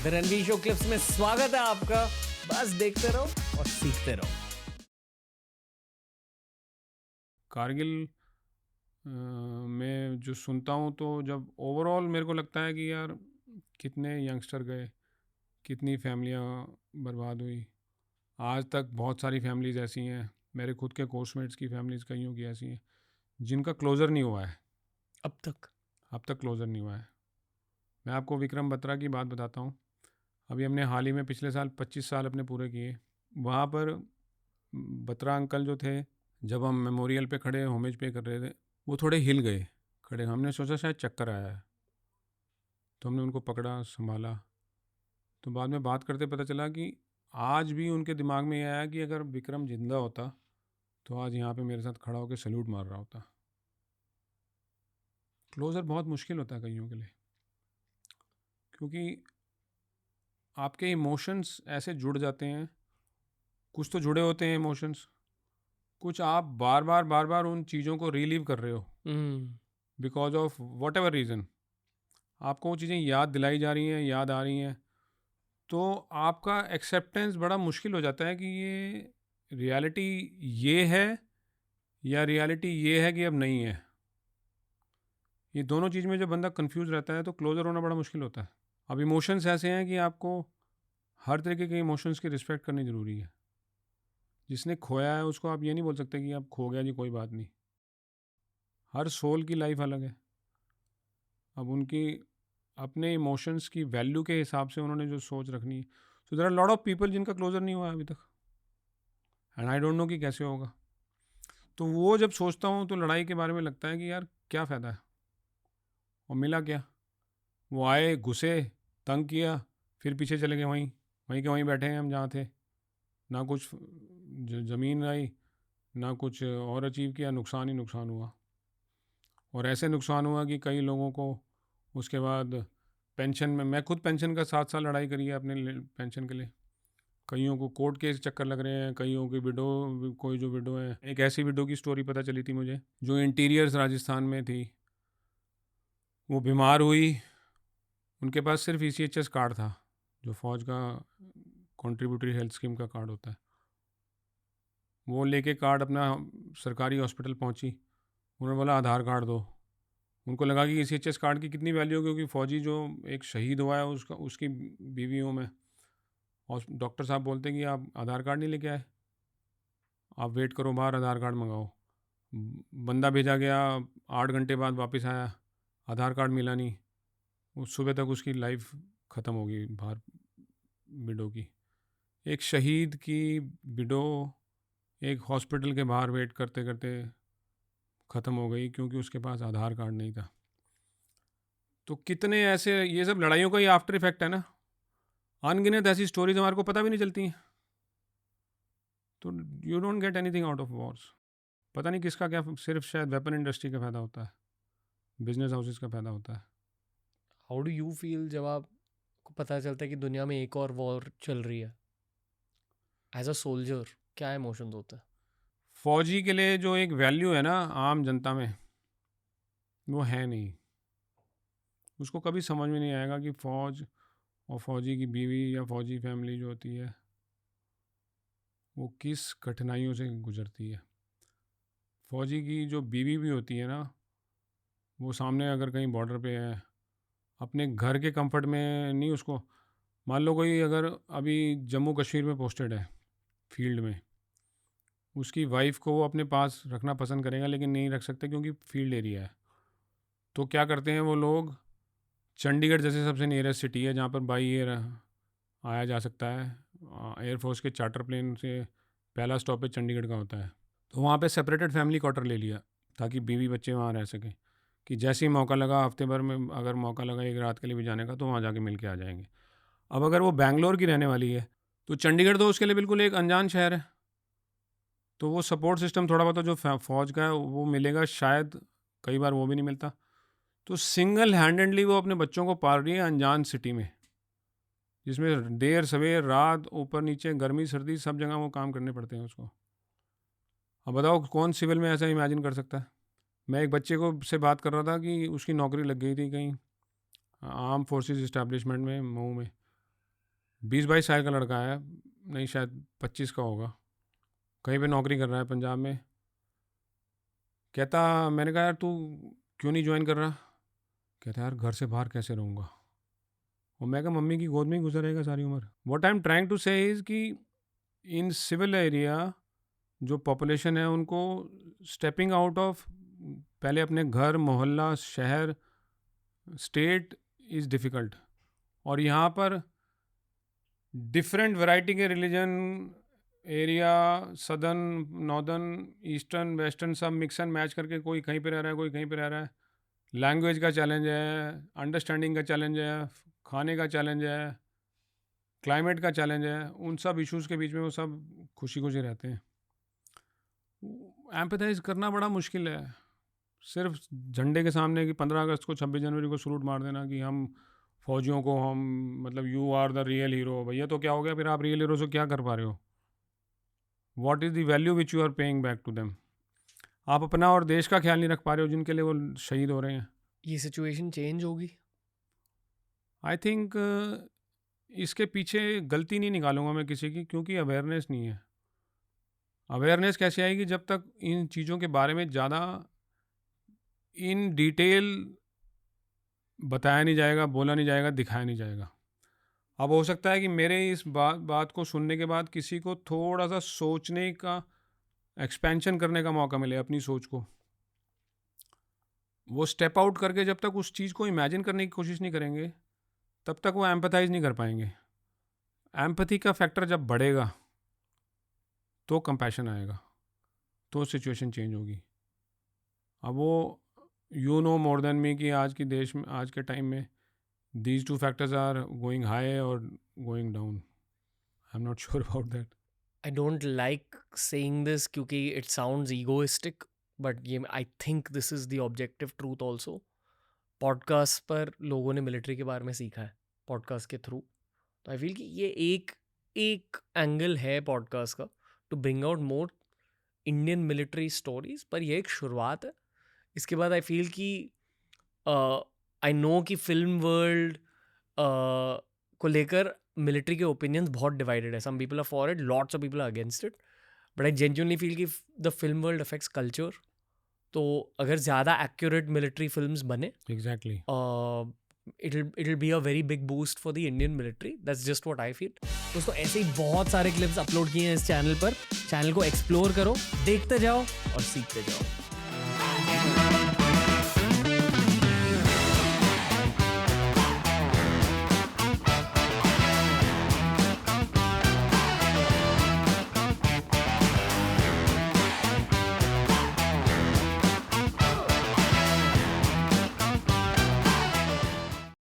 The Ranveer show clips में स्वागत है आपका। बस देखते रहो और सीखते रहो। कारगिल में जो सुनता हूँ तो जब ओवरऑल मेरे को लगता है कि यार कितने यंगस्टर गए, कितनी फैमिलियाँ बर्बाद हुई। आज तक बहुत सारी फैमिलीज़ ऐसी हैं, मेरे खुद के कोर्समेट्स की फैमिलीज़ कईयों की ऐसी हैं जिनका क्लोज़र नहीं हुआ है। अब तक क्लोज़र नहीं हुआ है। मैं आपको विक्रम बत्रा की बात बताता हूँ। अभी हमने हाल ही में पिछले साल 25 साल अपने पूरे किए। वहाँ पर बत्रा अंकल जो थे, जब हम मेमोरियल पे खड़े होमेज पे कर रहे थे, वो थोड़े हिल गए खड़े। हमने सोचा शायद चक्कर आया है, तो हमने उनको पकड़ा, संभाला। तो बाद में बात करते पता चला कि आज भी उनके दिमाग में ये आया कि अगर विक्रम जिंदा होता तो आज यहाँ पे मेरे साथ खड़ा होकर सैल्यूट मार रहा होता। क्लोज़र बहुत मुश्किल होता है कईयों के लिए, क्योंकि आपके इमोशंस ऐसे जुड़ जाते हैं। कुछ तो जुड़े होते हैं इमोशंस, कुछ आप बार बार उन चीज़ों को रिलीव कर रहे हो because of what ever reason. आपको वो चीज़ें याद दिलाई जा रही हैं, याद आ रही हैं, तो आपका एक्सेप्टेंस बड़ा मुश्किल हो जाता है कि ये रियलिटी ये है या रियलिटी ये है कि अब नहीं है। ये दोनों चीज़ में जब बंदा कंफ्यूज रहता है तो क्लोज़र होना बड़ा मुश्किल होता है। अब इमोशंस ऐसे हैं कि आपको हर तरीके के इमोशंस की रिस्पेक्ट करनी ज़रूरी है। जिसने खोया है उसको आप ये नहीं बोल सकते कि अब खो गया जी, कोई बात नहीं। हर सोल की लाइफ अलग है। अब उनकी अपने इमोशंस की वैल्यू के हिसाब से उन्होंने जो सोच रखनी है। So there are lot of people जिनका क्लोज़र नहीं हुआ है अभी तक, एंड आई डोंट नो कि कैसे होगा। तो वो जब सोचता हूँ तो लड़ाई के बारे में लगता है कि यार क्या फ़ायदा है, और मिला क्या। वो आए, घुसे, तंग किया, फिर पीछे चले गए, वहीं वहीं के वहीं बैठे हैं हम जहाँ थे। ना कुछ ज़मीन आई, ना कुछ और अचीव किया, नुकसान ही नुकसान हुआ। और ऐसे नुकसान हुआ कि कई लोगों को उसके बाद पेंशन में, मैं खुद पेंशन का 7 साल लड़ाई करी है अपने पेंशन के लिए। कईयों को कोर्ट केस चक्कर लग रहे हैं, कईयों की विडो, कोई जो विडो है। एक ऐसी विडो की स्टोरी पता चली थी मुझे जो इंटीरियर्स राजस्थान में थी। वो बीमार हुई, उनके पास सिर्फ ECHS कार्ड था, जो फ़ौज का कॉन्ट्रीब्यूटरी हेल्थ स्कीम का कार्ड होता है। वो लेके कार्ड अपना सरकारी हॉस्पिटल पहुंची, उन्होंने बोला आधार कार्ड दो। उनको लगा कि ECHS कार्ड की कितनी वैल्यू होगी, क्योंकि फ़ौजी जो एक शहीद हुआ है उसका, उसकी बीवी हूँ मैं। और डॉक्टर साहब बोलते कि आप आधार कार्ड नहीं लेके आए, आप वेट करो बाहर, आधार कार्ड मंगाओ। बंदा भेजा गया, 8 घंटे बाद वापस आया, आधार कार्ड मिला नहीं। उस सुबह तक उसकी लाइफ ख़त्म हो गई बाहर, विडो की। एक शहीद की विडो एक हॉस्पिटल के बाहर वेट करते करते ख़त्म हो गई, क्योंकि उसके पास आधार कार्ड नहीं था। तो कितने ऐसे, ये सब लड़ाइयों का ही आफ्टर इफेक्ट है ना। अनगिनत ऐसी स्टोरीज हमारे को पता भी नहीं चलती हैं। तो you don't get anything out of Wars. पता नहीं किसका क्या, सिर्फ शायद वेपन इंडस्ट्री का फ़ायदा होता है, बिजनेस हाउसेस का फ़ायदा होता है। हाउ डू यू फील जब आपको पता चलता है कि दुनिया में एक और वॉर चल रही है? एज अ सोल्जर क्या इमोशंस होता है? फ़ौजी के लिए जो एक वैल्यू है ना आम जनता में, वो है नहीं। उसको कभी समझ में नहीं आएगा कि फ़ौज और फ़ौजी की बीवी या फ़ौजी फैमिली जो होती है वो किस कठिनाइयों से गुजरती है। फ़ौजी की जो बीवी भी होती है ना, वो सामने अगर कहीं बॉर्डर पे है, अपने घर के कंफर्ट में नहीं उसको, मान लो कोई अगर अभी जम्मू कश्मीर में पोस्टेड है फील्ड में, उसकी वाइफ को वो अपने पास रखना पसंद करेगा, लेकिन नहीं रख सकते क्योंकि फील्ड एरिया है। तो क्या करते हैं वो लोग, चंडीगढ़ जैसे सबसे नियरेस्ट सिटी है जहाँ पर बाई एयर आया जा सकता है, एयरफोर्स के चार्टर प्लेन से पहला स्टॉपेज चंडीगढ़ का होता है, तो वहाँ पे सेपरेटेड फैमिली क्वार्टर ले लिया ताकि बीवी बच्चे वहाँ रह सकें, कि जैसे ही मौका लगा, हफ्ते भर में अगर मौका लगा एक रात के लिए भी जाने का, तो वहाँ जाके मिल के आ जाएंगे। अब अगर वो बैंगलोर की रहने वाली है तो चंडीगढ़ तो उसके लिए बिल्कुल एक अनजान शहर है, तो वो सपोर्ट सिस्टम थोड़ा बहुत जो फ़ौज का है वो मिलेगा शायद, कई बार वो भी नहीं मिलता। तो सिंगल हैंडेडली वो अपने बच्चों को पाल रही है अनजान सिटी में, जिसमें देर सवेर रात, ऊपर नीचे, गर्मी सर्दी, सब जगह वो काम करने पड़ते हैं उसको। अब बताओ कौन सिविल में ऐसा इमेजिन कर सकता है। मैं एक बच्चे को से बात कर रहा था कि उसकी नौकरी लग गई थी कहीं आर्म फोर्सेस इस्टेब्लिशमेंट में, मऊ में। 20-22 साल का लड़का है, नहीं शायद 25 का होगा, कहीं पे नौकरी कर रहा है पंजाब में। कहता, मैंने कहा यार तू क्यों नहीं ज्वाइन कर रहा? कहता यार घर से बाहर कैसे रहूँगा, और मैं कहा मम्मी की गोद में ही गुजरेगा सारी उम्र। What I am trying to say is कि इन सिविल एरिया जो पॉपुलेशन है उनको स्टेपिंग आउट ऑफ पहले अपने घर, मोहल्ला, शहर, स्टेट इज़ डिफ़िकल्ट। और यहाँ पर डिफरेंट वैरायटी के religion, area, southern, northern, eastern, western, सब मिक्स एंड मैच करके कोई कहीं पे रह रहा है, कोई कहीं पे रह रहा है। लैंग्वेज का चैलेंज है, अंडरस्टैंडिंग का चैलेंज है, खाने का चैलेंज है, क्लाइमेट का चैलेंज है। उन सब इश्यूज़ के बीच में वो सब खुशी खुशी रहते हैं। एम्पैथाइज करना बड़ा मुश्किल है। सिर्फ झंडे के सामने कि 15 अगस्त को, 26 जनवरी को सलूट मार देना कि हम फौजियों को, हम मतलब you are the real hero. भैया तो क्या हो गया फिर? आप रियल हीरो से क्या कर पा रहे हो? What is the value which you are paying back to them? आप अपना और देश का ख्याल नहीं रख पा रहे हो जिनके लिए वो शहीद हो रहे हैं। ये सिचुएशन चेंज होगी? आई थिंक इसके पीछे गलती नहीं निकालूंगा मैं किसी की, क्योंकि अवेयरनेस नहीं है। अवेयरनेस कैसे आएगी? जब तक इन चीज़ों के बारे में ज़्यादा इन डिटेल बताया नहीं जाएगा, बोला नहीं जाएगा, दिखाया नहीं जाएगा। अब हो सकता है कि मेरे इस बात को सुनने के बाद किसी को थोड़ा सा सोचने का, एक्सपेंशन करने का मौका मिले अपनी सोच को। वो स्टेप आउट करके जब तक उस चीज़ को इमेजिन करने की कोशिश नहीं करेंगे, तब तक वो एम्पैथाइज नहीं कर पाएंगे। एम्पैथी का फैक्टर जब बढ़ेगा तो कंपैशन आएगा, तो सिचुएशन चेंज होगी। अब वो you know more than me कि आज की देश में, आज के टाइम में these two factors are going high or going down. I'm not sure about that. I don't like saying this क्योंकि it sounds egoistic, but ये I think this is the objective truth also. Podcast पर लोगों ने military के बारे में सीखा है पॉडकास्ट के थ्रू, तो आई फील कि ये एक एंगल है पॉडकास्ट का to bring out more Indian military stories. पर ये एक शुरुआत है। इसके बाद आई फील कि आई नो कि फिल्म वर्ल्ड को लेकर मिलिट्री के ओपिनियंस बहुत डिवाइडेड है। Some people are for it, lots of people are against it, but I genuinely feel कि the film world affects culture. तो अगर ज़्यादा एक्यूरेट मिलिट्री फिल्म्स बने, Exactly. it'll be a very big boost for the Indian military. That's just what I feel. दोस्तों ऐसे ही बहुत सारे clips upload किए हैं इस चैनल पर। चैनल को एक्सप्लोर करो, देखते जाओ और सीखते जाओ।